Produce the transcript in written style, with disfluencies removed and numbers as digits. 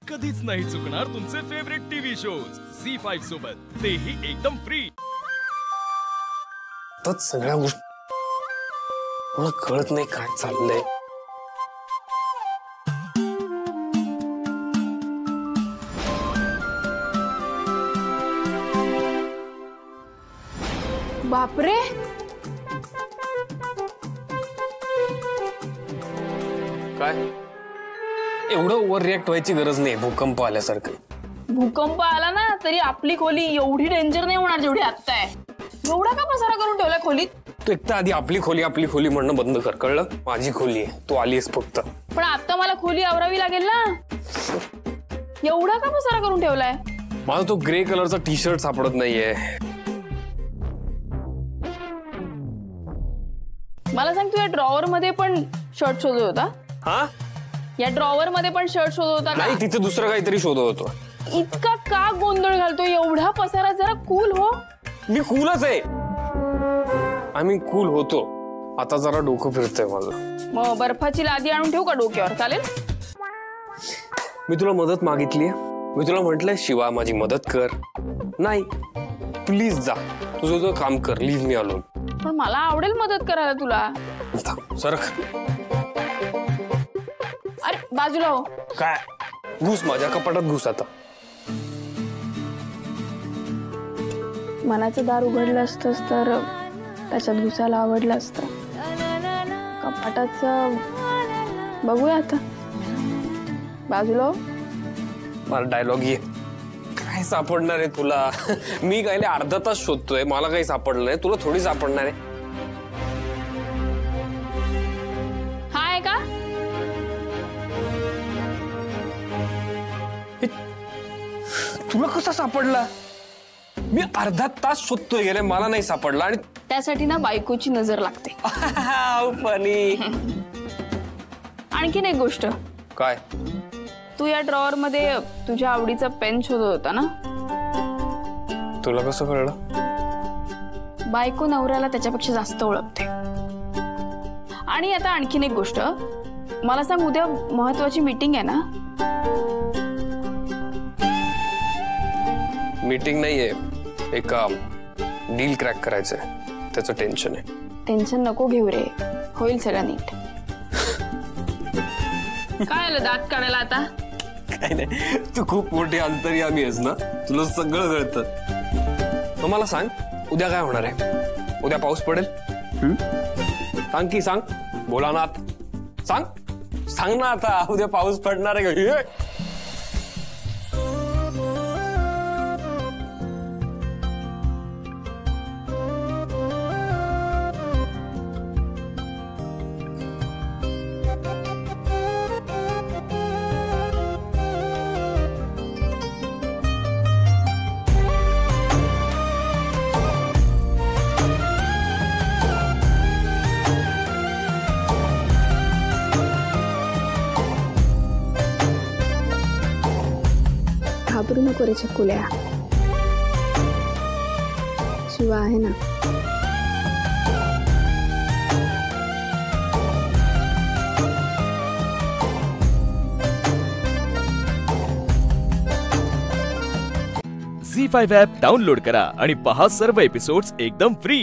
कधीच नाही चुकणार तुमचे फेवरेट टीव्ही शोज झी5 सोबत, तेही एकदम फ्री। तर सगळ्या गोष्टी मला कळत नाही काय चाललंय। बापरे, काय एवढं ओव्हर रिएक्ट व्हायची गरज नाही। भूकंप आल्यासारखं भूकंप आला ना तरी आपली खोली एवढी डेंजर नाही होणार जेवढी आता आहे। एवढा का पसारा करून ठेवलाय खोलीत? तू एकदा आधी आपली खोली म्हणणं बंद कर, कळलं? माझी खोली आहे, तू आलीस फक्त। पण आता मला खोली आवरावी लागेल ना। एवढा का पसारा करून ठेवलाय? मला तो ग्रे कलरचा टी शर्ट सापडत नाहीये। मला सांग, तू या ड्रॉवर मध्ये पण शर्ट शोधत होता? हा, या ड्रॉवर मध्ये पण शर्ट शोधत होता का? नाही, तिथे दुसरं काहीतरी शोधत होतो। इतका का गोंधळ घालतो? एवढा पसारा, जरा कूल हो। मी कूलच आहे, आम्ही कूल होतो। आता जरा डोकं फिरतंय माझं। मग बर्फाची लादी आणून ठेवू का डोक्यावर? चालेल? मी तुला मदत मागितली, मी तुला म्हटलंय शिवा माझी मदत कर। नाही, प्लीज जा, तुझं तुझं काम कर, लीव मी अलोन। पण मला आवडेल मदत करायला तुला। सरक। अरे बाजूला हो। काय? घुस माझ्या कपाटात, घुस आता। मनाचं दार उघडलं असतंस तर त्याच्यात घुसायला आवडलं असतं। कपाटाचं बघूया आता। बाजूला हो। मला डायलॉग ये। काय सापडणार आहे तुला? मी काय अर्धा तास शोधतोय, मला काही सापडलं नाही, तुला थोडी सापडणार आहे। हा आहे का? तुला कसा सापडला? मी अर्धा तास शोधतोय गेले, मला नाही सापडला। आणि त्यासाठी ना बायकोची नजर लागते। फनी। आणखीन एक गोष्ट। काय? तू या ड्रॉवर मध्ये तुझ्या आवडीचा पेन शोधत होता ना? तुला कसं कळलं? बायको नवऱ्याला त्याच्यापेक्षा जास्त ओळखते। आणि आता आणखीन एक गोष्ट, मला सांग, उद्या महत्वाची मीटिंग आहे ना? मीटिंग नाहीये, एक डील क्रॅक करायचंय, त्याचं टेन्शन आहे। टेन्शन नको घेऊ रे, होईल सगळं नीट। काय आलं दात काढायला आता? काही नाही, तू खूप मोठी अंतर्यामी आहेस ना, तुला सगळं कळतं। मग मला सांग, उद्या काय होणार आहे? उद्या पाऊस पडेल? सांग की, सांग, भोलानाथ, सांग, सांग ना आता, उद्या पाऊस पडणार आहे का? घाबरू नको रे चकुल्या, शिवा आहे ना। झी5 ॲप डाउनलोड करा आणि पहा सर्व एपिसोड्स एकदम फ्री।